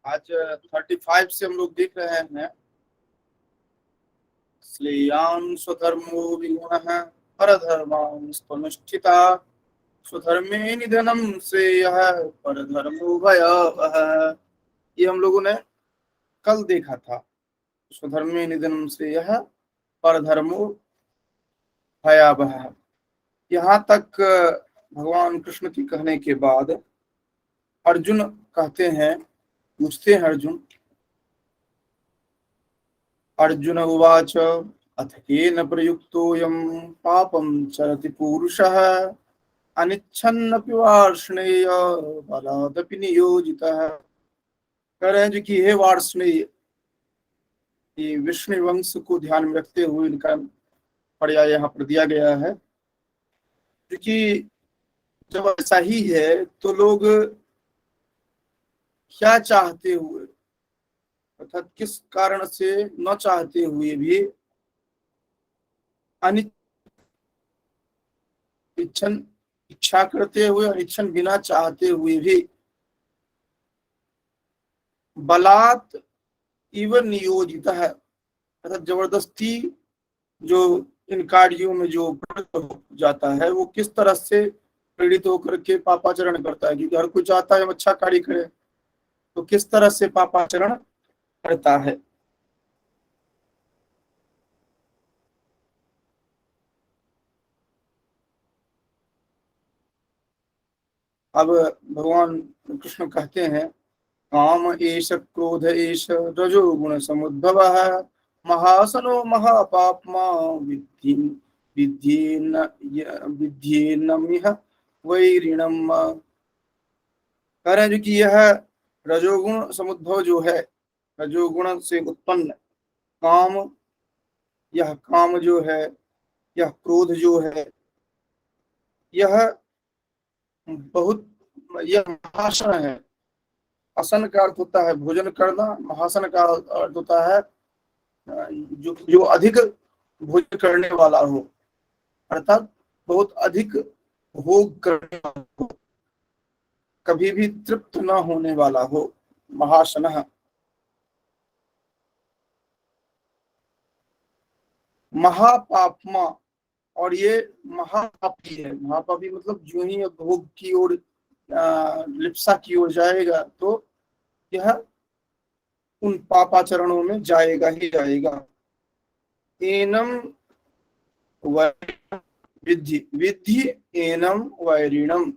आज 35 से हम लोग देख रहे हैं। श्रेयान् स्वधर्मो विगुणः परधर्मांस्तनुष्ठिता स्वधर्मे निधनम श्रेयः परधर्मो भयावहः। ये हम लोगों ने कल देखा था। स्वधर्मे निधनम श्रेयः परधर्मो भयावहः। यहाँ तक भगवान कृष्ण के कहने के बाद अर्जुन कहते हैं, पूछते हैं अर्जुन उवाच अथ केन प्रयुक्तोऽयं पापं चरति पूरुषः अनिच्छन्नपि वार्ष्णेय बलादपि नियोजितः। कह रहे हैं जो कि हे वार्ष्णेय, ये विष्णु वंश को ध्यान में रखते हुए इनका पर्याय यहाँ पर दिया गया है। क्योंकि जब ऐसा ही है तो लोग क्या चाहते हुए, अर्थात किस कारण से न चाहते हुए भी अनिच्छन इच्छा करते हुए, अनिच्छन बिना चाहते हुए भी बलात् इव नियोजित है, अर्थात जबरदस्ती जो इन कार्यों में जो प्रवृत्त हो जाता है वो किस तरह से प्रेरित होकर के पापाचरण करता है। क्योंकि हर कोई चाहता है हम अच्छा कार्य करें, तो किस तरह से पापाचरण करता है। अब भगवान कृष्ण कहते हैं काम एष क्रोध एष रजोगुण समुद्भवः महासनो महापाप्मा विद्येन्नमिह वैरिणम्। कह रहे हैं जो कि यह रजोगुण समुद्भव जो है, रजोगुण से उत्पन्न काम, यह काम जो है, यह क्रोध जो है, यह बहुत, यह महासन है। आसन का अर्थ होता है भोजन करना, महासन का अर्थ होता है जो जो अधिक भोजन करने वाला हो, अर्थात बहुत अधिक भोग करने वाला हो, कभी भी तृप्त न होने वाला हो, महाशनः। महापापमा, और ये महापापी है। महापापी मतलब जो ही भोग की ओर, लिप्सा की ओर जाएगा तो यह उन पापाचरणों में जाएगा ही जाएगा। एनम विद्धि विद्धि एनम वैरिणम,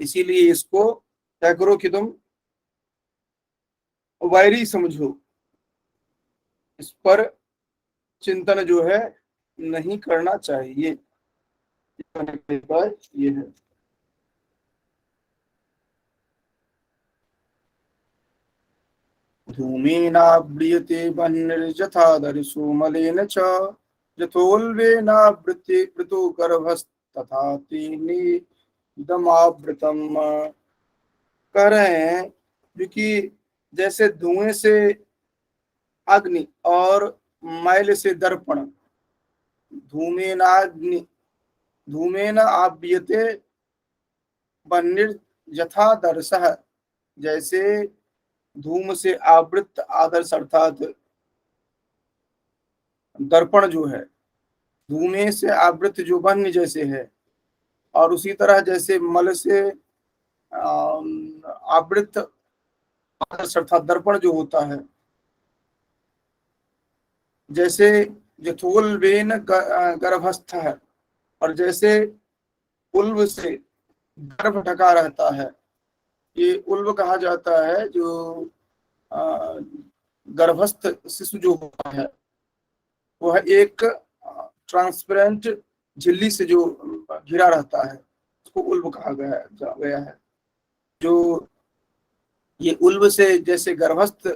इसीलिए इसको क्या करो कि तुम वैरी समझो, इस पर चिंतन जो है नहीं करना चाहिए। ये है धूमेनाव्रियते वह्निर्यथा दर्शो मलेन च यथोल्बेनावृते वृतो गर्भस्तथा तेनेदमावृतम्। कह रहे हैं क्योंकि जैसे धुएं से अग्नि और मैल से दर्पण, धूमेनाग्नि धूमेन आव्रियते वह्निर्यथा दर्शः, जैसे धूम से आवृत आदर्श अर्थात दर्पण जो है, धूमे से आवृत जो वह्नि जैसे है, और उसी तरह जैसे मल से आवृत आदर्श अर्थात दर्पण जो होता है, जैसे यथोल्बेन गर्भस्थ है, और जैसे उल्ब से गर्भ ढका रहता है। ये उल्ब कहा जाता है जो गर्भस्थ शिशु जो होता है, वह एक ट्रांसपेरेंट झिल्ली से जो घिरा रहता है उसको उल्ब कहा गया है। जो ये उल्ब से जैसे गर्भस्थ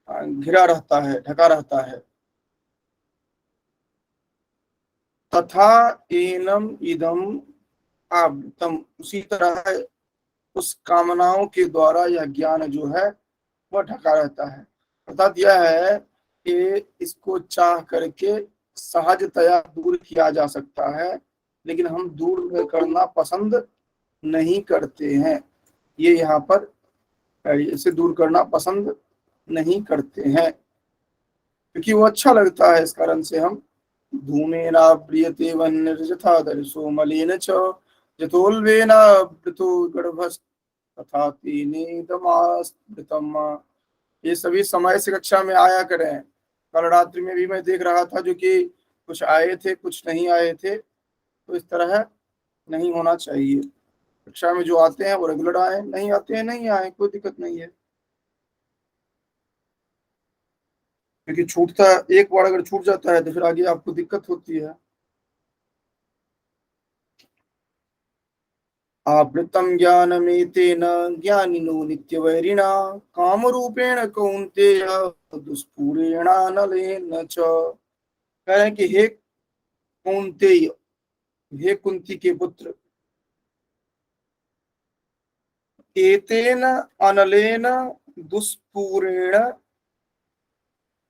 घिरा रहता है, ढका रहता है, तथा एनम इदम आवृतम, उसी तरह उस कामनाओं के द्वारा यह ज्ञान जो है वह ढका रहता है। अर्थात यह है कि इसको चाह करके सहजतया दूर किया जा सकता है, लेकिन हम दूर करना पसंद नहीं करते हैं। ये यहाँ पर इसे दूर करना पसंद नहीं करते हैं, क्योंकि वो अच्छा लगता है। इस कारण से हम धूमेना प्रियते वन्यथा दर्शो मलिन च जतोल्वेना वृतो गर्भस् तथा तेनेदमास्मृतम्। ये सभी समय से कक्षा में आया करें। कल रात्रि में भी मैं देख रहा था, जो कि कुछ आए थे कुछ नहीं आए थे, तो इस तरह नहीं होना चाहिए। कक्षा में जो आते हैं वो रेगुलर आए, नहीं आते हैं नहीं आए, कोई दिक्कत नहीं है। क्योंकि छूटता, एक बार अगर छूट जाता है तो फिर आगे आपको दिक्कत होती है। आवृतम ज्ञानमेतेन ज्ञानिनो नित्यवैरिणा कामरूपेण कौन्तेय दुष्पूरेणानलेन च। कह रहे हैं कि हे कौन्तेय, हे कुंती के पुत्र, एतेन अनलेन दुष्पूरेण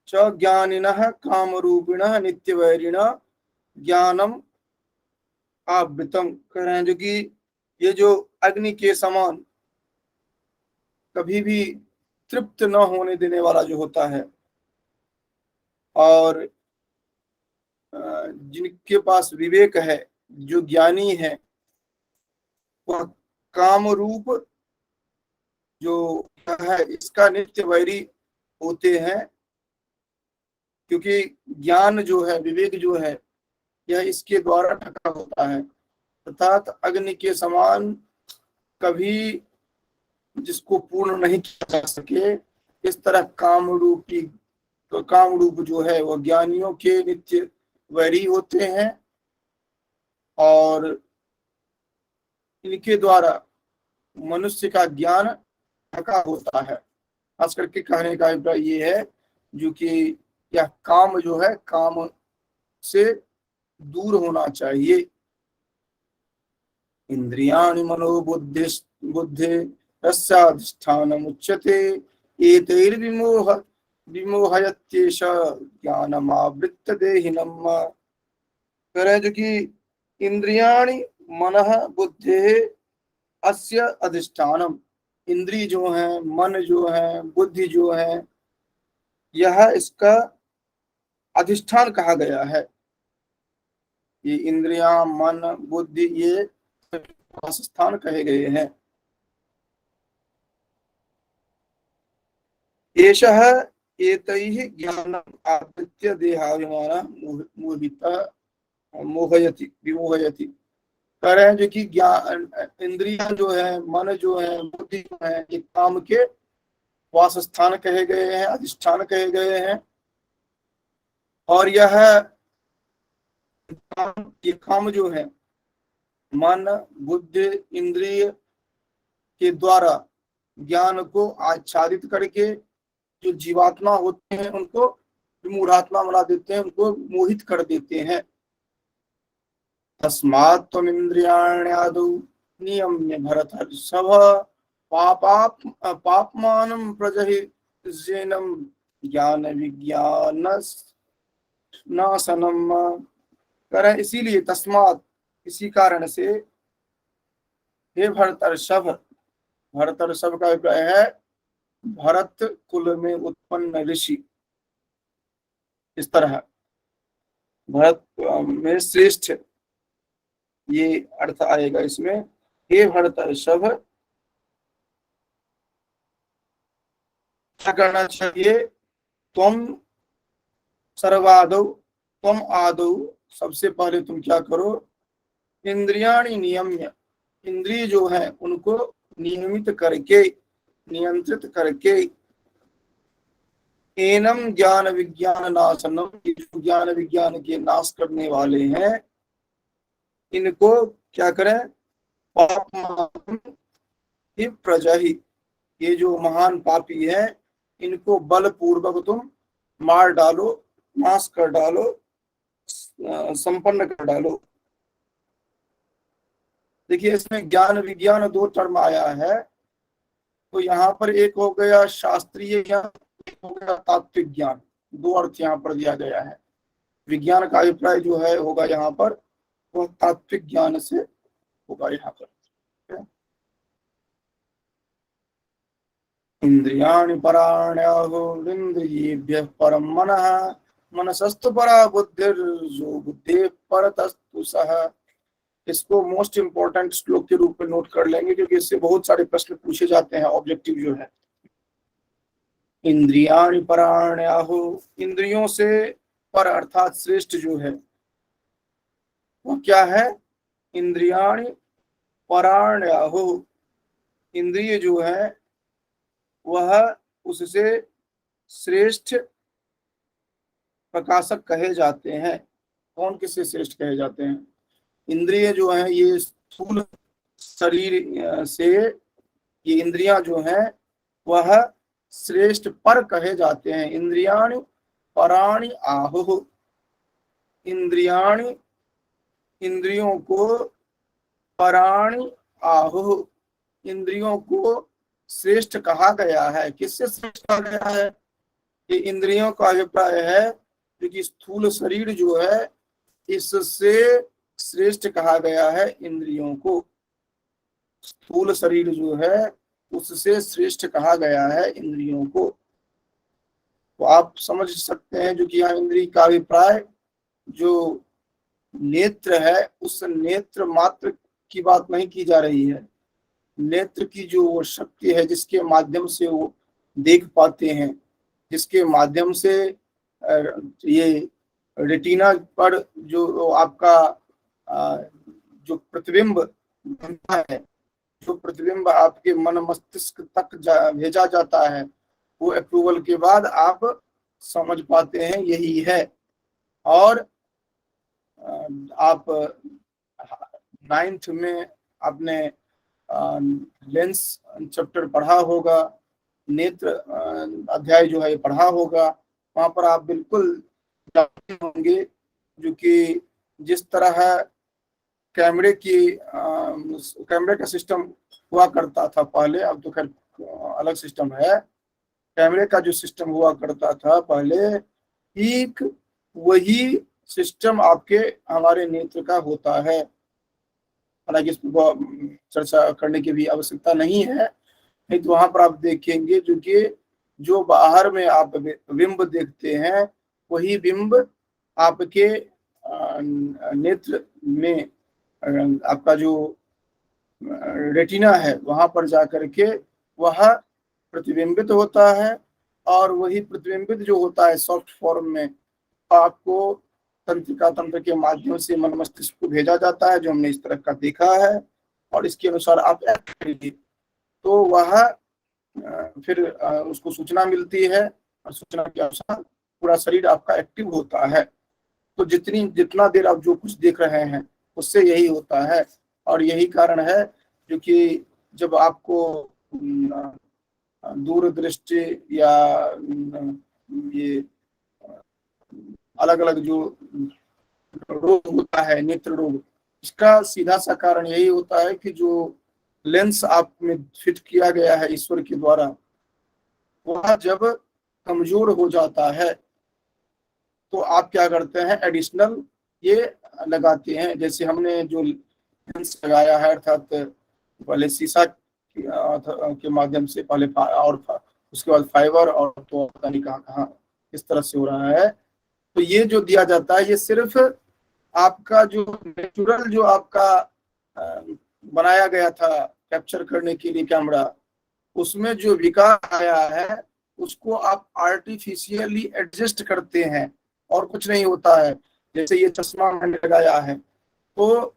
च ज्ञानिनः कामरूपिणः नित्यवैरिणः ज्ञानम आवृतम। कह रहे हैं जो कि ये जो अग्नि के समान कभी भी तृप्त न होने देने वाला जो होता है, और जिनके पास विवेक है, जो ज्ञानी है, वह काम रूप जो है इसका नित्य वैरी होते हैं। क्योंकि ज्ञान जो है, विवेक जो है, यह इसके द्वारा ढका होता है। अर्थात अग्नि के समान कभी जिसको पूर्ण नहीं किया जा सके, इस तरह काम रूपी, तो काम रूप जो है वह ज्ञानियों के नित्य वैरी होते हैं, और इनके द्वारा मनुष्य का ज्ञान ढका होता है। खास करके कहने का अभिप्राय ये है जो कि यह काम जो है, काम से दूर होना चाहिए। इंद्रियाणि मनोबुद्धि बुद्धि तस्याधिष्ठानम् उच्यते एतैर्विमोह विमोहयत्येष ज्ञानमावृत्य देहिनम्। कह रहे हैं जो कि इंद्रियाणि मनः बुद्धि अस्य अधिष्ठानम, इंद्री जो है, मन जो है, बुद्धि जो है, यह इसका अधिष्ठान कहा गया है। ये इंद्रियां, मन, बुद्धि, ये वासस्थान कहे गए हैं। एषः एतैः ज्ञानम् आवृत्य देहाभिमानः मोहितः मोहयति विमोहयति। कह रहे हैं जो कि ज्ञान, इंद्रियां जो है, मन जो है, बुद्धि जो है, ये काम के वासस्थान कहे गए हैं, अधिष्ठान कहे गए हैं। और यह काम, ये काम जो है मन, बुद्धि, इंद्रिय के द्वारा ज्ञान को आच्छादित करके जो जीवात्मा होते हैं उनको मूढ़ात्मा बना देते हैं, उनको मोहित कर देते हैं। तस्मात् त्वमिन्द्रियाण्यादौ नियम्य भरतर्षभ पापमानं प्रजहिषेणं ज्ञान विज्ञान नाशनम। करें इसीलिए, तस्मात्, इसी कारण से, हे भरतर्षभ, भरतर्षभ का अभिप्राय है भरत कुल में उत्पन्न ऋषि। इस तरह भरत में श्रेष्ठ, ये अर्थ आएगा इसमें। हे भरतर्षभ, क्या करना चाहिए? तुम सर्वादौ, तुम आदौ, सबसे पहले तुम क्या करो? इंद्रियाणि नियम्य, इंद्रिय जो है उनको नियमित करके, नियंत्रित करके, एनम ज्ञान विज्ञान नाशनम, जो ज्ञान विज्ञान के नाश करने वाले हैं, इनको क्या करें? पाप प्रजहि, ये जो महान पापी है, इनको बलपूर्वक तुम मार डालो, नाश कर डालो, संपन्न कर डालो। देखिए, इसमें ज्ञान विज्ञान दो टर्म आया है। तो यहाँ पर एक हो गया शास्त्रीय ज्ञान, एक हो गया तात्विक ज्ञान। दो अर्थ यहाँ पर दिया गया है। विज्ञान का अभिप्राय जो है होगा यहाँ पर, वह तात्विक ज्ञान से होगा यहाँ पर। इंद्रियाणि पराण्याहुरिन्द्रियेभ्यः परं मनः मनसस्तु परा बुद्धिर्जो बुद्धि परतस्तु सः। इसको मोस्ट इंपॉर्टेंट श्लोक के रूप में नोट कर लेंगे, क्योंकि इससे बहुत सारे प्रश्न पूछे जाते हैं। ऑब्जेक्टिव जो है, इंद्रियाणि पराण्याहु, इंद्रियों से पर अर्थात श्रेष्ठ जो है वो क्या है? इंद्रियाणि पराण्याहु, इंद्रिय जो है वह उससे श्रेष्ठ प्रकाशक कहे जाते हैं। कौन किससे श्रेष्ठ कहे जाते हैं? इंद्रिय जो है ये स्थूल शरीर से, ये इंद्रियां जो हैं वह श्रेष्ठ पर कहे जाते हैं। इंद्रियाणि पराणि आहुः, इंद्रियाणि, इंद्रियों को, पराणि आहुः, इंद्रियों को श्रेष्ठ कहा गया है। किससे श्रेष्ठ कहा गया है? ये इंद्रियों का अभिप्राय है क्योंकि स्थूल शरीर जो है इससे श्रेष्ठ कहा गया है इंद्रियों को। स्थूल शरीर जो है उससे श्रेष्ठ कहा गया है इंद्रियों को। तो आप समझ सकते हैं जो कि यहाँ इंद्रिय का अभिप्राय जो नेत्र है उस नेत्र मात्र की बात नहीं की जा रही है। नेत्र की जो वो शक्ति है जिसके माध्यम से वो देख पाते हैं, जिसके माध्यम से ये रेटिना पर जो आपका जो प्रतिबिंब बनता है, जो प्रतिबिंब आपके मन मस्तिष्क तक भेजा जाता है, वो अप्रूवल के बाद आप समझ पाते हैं यही है। और आप 9th में आपने लेंस चैप्टर पढ़ा होगा, नेत्र अध्याय जो है पढ़ा होगा। वहां पर आप बिल्कुल जानते होंगे जो कि जिस तरह कैमरे का सिस्टम हुआ करता था पहले, अब तो खैर अलग सिस्टम है। कैमरे का जो सिस्टम हुआ करता था पहले, ठीक वही सिस्टम आपके हमारे नेत्र का होता है। हालांकि इस पर चर्चा करने की भी आवश्यकता नहीं है, नहीं तो वहां पर आप देखेंगे जो कि जो बाहर में आप बिंब देखते हैं वही बिंब आपके नेत्र में आपका जो रेटिना है वहां पर जाकर के वह प्रतिबिंबित होता है। और वही प्रतिबिंबित जो होता है सॉफ्ट फॉर्म में आपको तंत्रिका तंत्र के माध्यम से मन मस्तिष्क को भेजा जाता है, जो हमने इस तरह का देखा है। और इसके अनुसार आप एक्ट करेंगे तो वह फिर उसको सूचना मिलती है और सूचना के अनुसार पूरा शरीर आपका एक्टिव होता है। तो जितना देर आप जो कुछ देख रहे हैं उससे यही होता है। और यही कारण है जो कि जब आपको दूरदृष्टि या ये अलग अलग जो रोग होता है, नेत्र रोग, इसका सीधा सा कारण यही होता है कि जो लेंस आप में फिट किया गया है ईश्वर के द्वारा, वह जब कमजोर हो जाता है तो आप क्या करते हैं, एडिशनल ये लगाते हैं। जैसे हमने जो लेंस लगाया है, अर्थात पहले शीशा के माध्यम से, पहले और उसके बाद फाइबर, और तो पता नहीं कहाँ इस तरह से हो रहा है। तो ये जो दिया जाता है ये सिर्फ आपका जो नेचुरल जो आपका बनाया गया था कैप्चर करने के लिए कैमरा, उसमें जो विकार आया है उसको आप आर्टिफिशियली एडजस्ट करते हैं और कुछ नहीं होता है। जैसे ये चश्मा मैंने लगाया है तो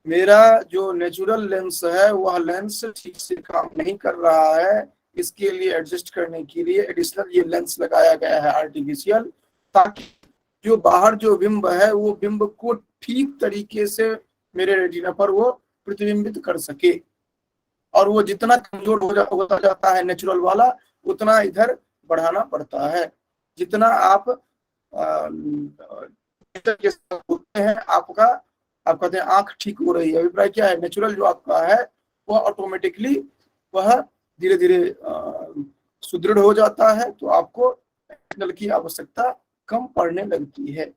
मेरा जो नेचुरल लेंस है वह लेंस ठीक से काम नहीं कर रहा है, इसके लिए एडजस्ट करने के लिए एडिशनल ये लेंस लगाया गया है आर्टिफिशियल, ताकि जो बाहर जो बिंब है वो बिंब को ठीक तरीके से मेरे रेटिना पर वो प्रतिबिंबित कर सके। और वो जितना कमजोर होता जाता है नेचुरल वाला, उतना इधर बढ़ाना पड़ता है। जितना आप होते हैं आपका, आप कहते हैं आंख ठीक हो रही है, अभिप्राय क्या है, नेचुरल जो आपका है वह ऑटोमेटिकली वह धीरे धीरे सुदृढ़ हो जाता है। तो आपको एक्सटर्नल की आवश्यकता कम पड़ने लगती है।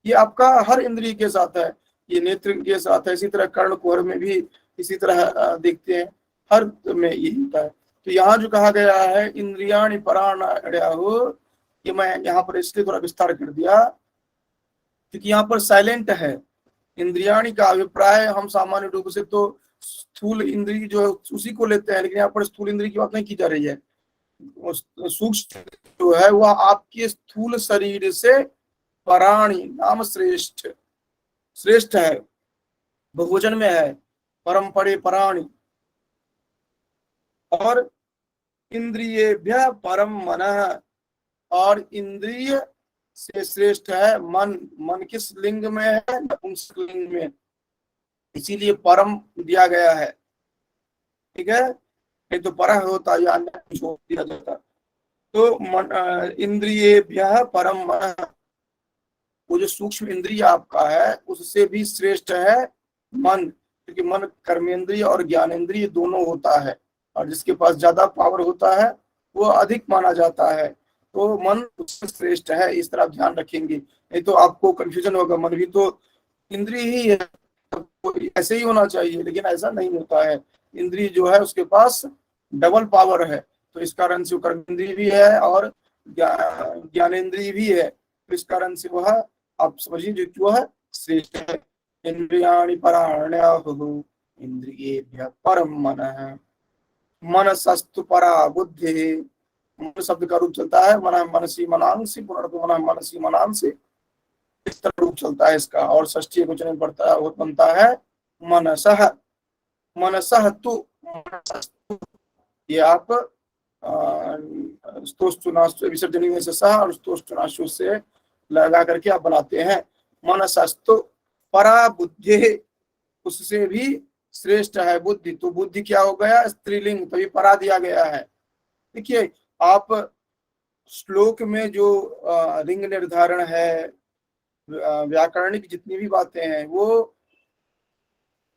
ये आपका हर इंद्रिय के साथ है, ये नेत्र के साथ है, इसी तरह कर्ण कुहर में भी इसी तरह देखते हैं, हर में यही होता है। तो यहाँ जो कहा गया है इंद्रियाणि पराण्याहुः, ये मैं यहाँ पर इसलिए थोड़ा विस्तार कर दिया क्योंकि यहाँ पर साइलेंट है। इंद्रियाणि का अभिप्राय हम सामान्य रूप से तो स्थूल इंद्रिय जो है उसी को लेते हैं, लेकिन यहाँ पर स्थूल इंद्रिय की बात नहीं की जा रही है। सूक्ष्म जो है वह आपके स्थूल शरीर से पराणी नाम श्रेष्ठ, श्रेष्ठ है, बहुवचन में है, परम परे पराणी। और इंद्रियेभ्यः परम मनः, और इंद्रिय से श्रेष्ठ है मन। मन किस लिंग में है? नपुंसक लिंग में, इसीलिए परम दिया गया है। ठीक है, नहीं तो पर होता या अन्य कुछ हो दिया जाता। तो इंद्रियेभ्यः परम मनः, वो जो सूक्ष्म इंद्रिय आपका है उससे भी श्रेष्ठ है मन, क्योंकि मन कर्मेंद्रिय और ज्ञानेंद्रिय दोनों होता है, और जिसके पास ज्यादा पावर होता है वो अधिक माना जाता है। तो मन उससे श्रेष्ठ है, इस तरह ध्यान रखेंगे, नहीं तो आपको कंफ्यूजन होगा। मन भी तो इंद्रिय ही है, तो ऐसे ही होना चाहिए, लेकिन ऐसा नहीं होता है। इंद्रिय जो है उसके पास डबल पावर है, तो इस कारण से वो कर्मेंद्रिय भी है और ज्ञानेंद्रिय भी है। तो इस कारण से वह, आप समझिए, जो है श्रेष्ठ है। इंद्रियाणि पराण्याहुः इंद्रियेभ्यः परम मनः, मनसस्तु परा बुद्धि। मन शब्द का रूप चलता है मन मनसी मनांसी, पुनर्मन मनसी मनांसी, इस तरह रूप चलता है इसका। और षष्ठी वचन में पड़ता है, वो बनता है मनसः। मनसः तु, ये आप विसर्जनी में से सह और स्तोष्टुनाशु से लगा करके आप बनाते हैं। मनसस्तु परा बुद्धि, उससे भी श्रेष्ठ है बुद्धि। तो बुद्धि क्या हो गया? स्त्रीलिंग, तभी परा दिया गया है। देखिए, आप श्लोक में जो लिंग निर्धारण है, व्याकरणिक जितनी भी बातें हैं, वो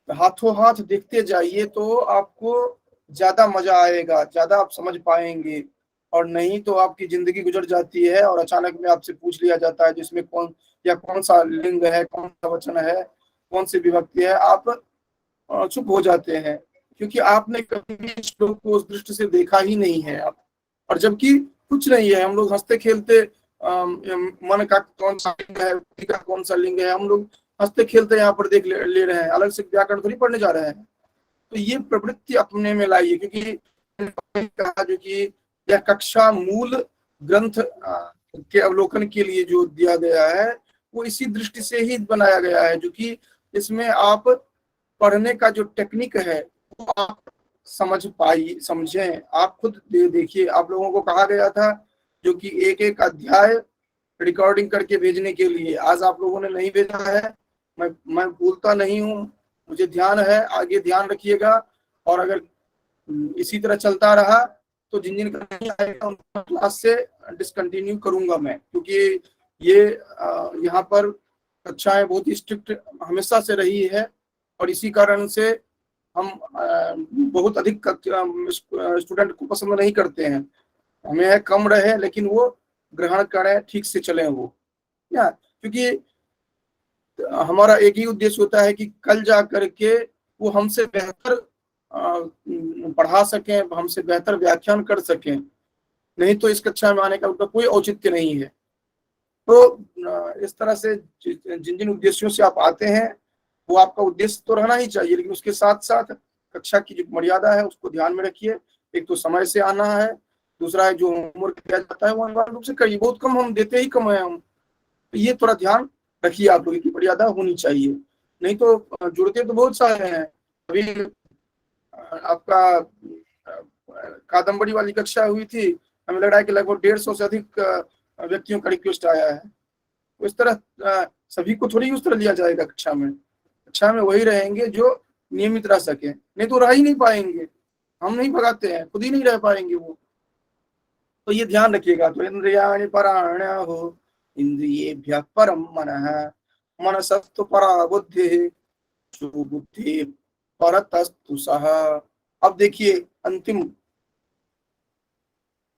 हाथों हाथ देखते जाइए तो आपको ज्यादा मजा आएगा, ज्यादा आप समझ पाएंगे। और नहीं तो आपकी जिंदगी गुजर जाती है और अचानक में आपसे पूछ लिया जाता है जिसमें कौन सा लिंग है, कौन सा वचन है, कौन सी विभक्ति है, आप चुप हो जाते हैं, क्योंकि आपने कभी भी श्लोक को उस दृष्टि से देखा ही नहीं है। आप, और जबकि कुछ नहीं है, हम लोग हंसते खेलते मन का कौन सा लिंग है, बुद्धि का कौन सा लिंग है, हम लोग हंसते खेलते यहाँ पर देख ले रहे हैं, अलग से व्याकरण थोड़ी पढ़ने जा रहे हैं। तो ये प्रवृत्ति अपने में लाइए, क्योंकि कहा जो कि यह कक्षा मूल ग्रंथ के अवलोकन के लिए जो दिया गया है वो इसी दृष्टि से ही बनाया गया है, जो कि इसमें आप पढ़ने का जो टेक्निक है वो आप समझें। आप खुद देखिए, आप लोगों को कहा गया था जो कि एक एक अध्याय रिकॉर्डिंग करके भेजने के लिए, आज आप लोगों ने नहीं भेजा है। मैं भूलता नहीं हूँ, मुझे ध्यान है, आगे ध्यान रखिएगा। और अगर इसी तरह चलता रहा तो जिन जिन का नहीं आएगा उनका क्लास से डिसकंटिन्यू करूंगा मैं, क्योंकि ये यहाँ पर कक्षाएं बहुत ही स्ट्रिक्ट हमेशा से रही है, और इसी कारण से हम बहुत अधिक स्टूडेंट को पसंद नहीं करते हैं। हमें है कम रहे लेकिन वो ग्रहण करें, ठीक से चले वो, या क्योंकि हमारा एक ही उद्देश्य होता है कि कल जा करके वो हमसे बेहतर पढ़ा सकें, हमसे बेहतर व्याख्यान कर सकें। नहीं तो इस कक्षा में आने का उनका कोई औचित्य नहीं है। तो इस तरह से जिन जिन उद्देश्यों से आप आते हैं वो आपका उद्देश्य तो रहना ही चाहिए, लेकिन उसके साथ साथ कक्षा की जो मर्यादा है उसको ध्यान में रखिए। एक तो समय से आना है, दूसरा है जो होमवर्क दिया जाता है वो अनिवार्य रूप से करिए। बहुत कम हम देते ही कम है हम, तो ये थोड़ा ध्यान रखिए, आप लोगों की मर्यादा होनी चाहिए। नहीं तो जुड़ते तो बहुत सारे हैं। अभी आपका कादम्बरी वाली कक्षा हुई थी, हमें लग रहा है कि लगभग 150 से अधिक व्यक्तियों का रिक्वेस्ट आया है। तो इस तरह सभी को थोड़ी उस तरह लिया जाएगा कक्षा में। कक्षा में वही रहेंगे जो नियमित रह सके, नहीं तो रह ही नहीं पाएंगे। हम नहीं भगाते हैं, खुद ही नहीं रह पाएंगे वो। तो ये ध्यान रखिएगा। तो इंद्रियाणि पराण्याहुः इंद्रियेभ्यः परम मनः, मनसस्तु परा बुद्धिः जो बुद्धि परतस्तु सः। अब देखिए अंतिम,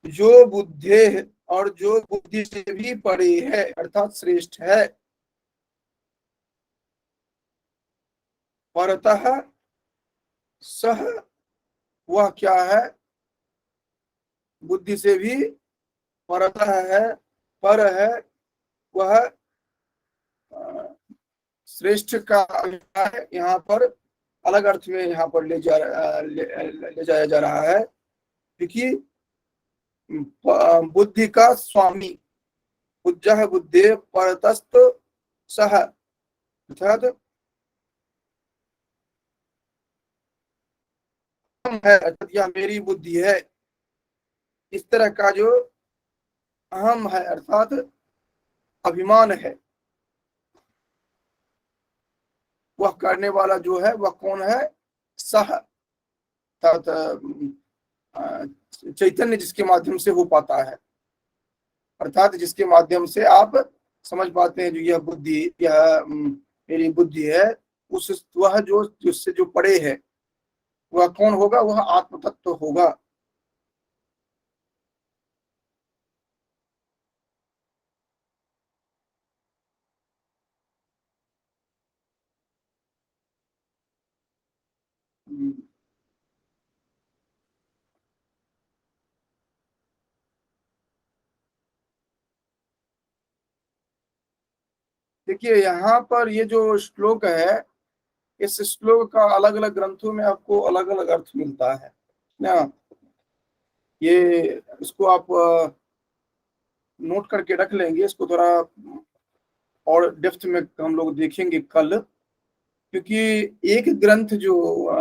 जो बुद्धि और जो बुद्धि से भी परे है अर्थात श्रेष्ठ है, परतः सह, वह क्या है? बुद्धि से भी परतः है, पर है, वह श्रेष्ठ का अभिप्राय यहाँ पर अलग अर्थ में यहाँ पर ले जाया जा रहा है। देखिए, बुद्धि का स्वामी, बुद्धः बुद्धे परतस्त सह, अर्थात है, अर्थात यह मेरी बुद्धि है, इस तरह का जो अहम है अर्थात अभिमान है, वह करने वाला जो है वह कौन है? सह, अर्थात चैतन्य जिसके माध्यम से हो पाता है, अर्थात जिसके माध्यम से आप समझ पाते हैं जो यह बुद्धि, यह मेरी बुद्धि है, उस वह जो जिससे जो पड़े है वह कौन होगा? वह आत्म तत्व होगा। देखिए, यहाँ पर ये जो श्लोक है, इस श्लोक का अलग अलग ग्रंथों में आपको अलग अलग अर्थ मिलता है ना। ये इसको आप नोट करके रख लेंगे, इसको थोड़ा और डेप्थ में हम लोग देखेंगे कल, क्योंकि एक ग्रंथ जो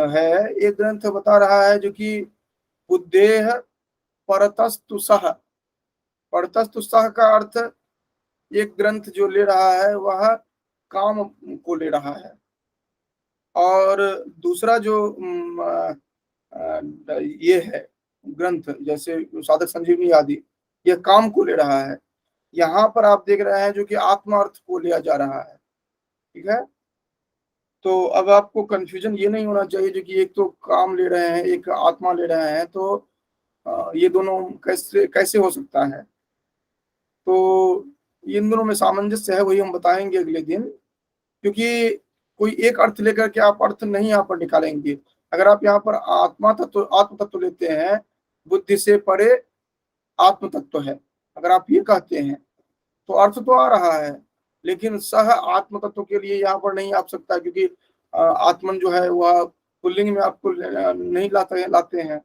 है, एक ग्रंथ बता रहा है जो कि बुद्धेह परतस्तु सह, परतस्तु सह का अर्थ एक ग्रंथ जो ले रहा है वह काम को ले रहा है, और दूसरा जो ये है ग्रंथ जैसे साधक संजीवनी आदि, यह काम को ले रहा है। यहाँ पर आप देख रहे हैं जो कि आत्मा अर्थ को लिया जा रहा है, ठीक है। तो अब आपको कंफ्यूजन ये नहीं होना चाहिए जो कि एक तो काम ले रहे हैं, एक आत्मा ले रहे हैं, तो ये दोनों कैसे कैसे हो सकता है? तो इन दोनों में सामंजस्य है, वही हम बताएंगे अगले दिन, क्योंकि कोई एक अर्थ लेकर के आप अर्थ नहीं यहाँ पर निकालेंगे। अगर आप यहाँ पर आत्म तत्व लेते हैं, बुद्धि से परे आत्म तत्व है, अगर आप ये कहते हैं तो अर्थ तो आ रहा है, लेकिन सह आत्म तत्व के लिए यहाँ पर नहीं आ सकता, क्योंकि आत्मन जो है वह पुल्लिंग में आपको नहीं लाते हैं।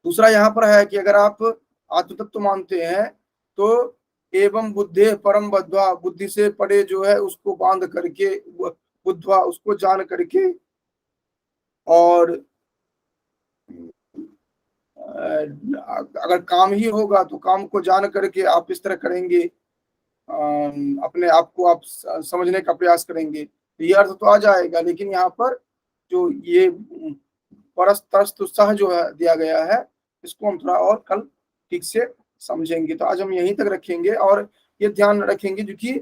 दूसरा यहाँ पर है कि अगर आप आत्म तत्व मानते हैं तो एवं बुद्धे परम बद्ध्वा, बुद्धि से पड़े जो है उसको बांध करके, बुद्धवा उसको जान करके, और अगर काम ही होगा तो काम को जान करके आप इस तरह करेंगे, अपने आप को आप समझने का प्रयास करेंगे, तो ये अर्थ तो आ जाएगा। लेकिन यहाँ पर जो ये परस्तस्तु सह जो है दिया गया है, इसको हम थोड़ा और कल ठीक से समझेंगे। तो आज हम यहीं तक रखेंगे, और ये ध्यान रखेंगे जो कि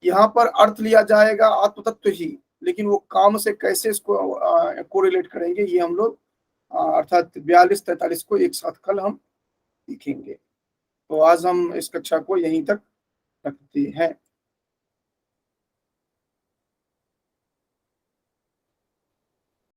यहाँ पर अर्थ लिया जाएगा आत्म तत्व ही, लेकिन वो काम से कैसे इसको कोरिलेट करेंगे, ये हम लोग अर्थात 42-43 को एक साथ कल हम सीखेंगे। तो आज हम इस कक्षा को यहीं तक रखते हैं।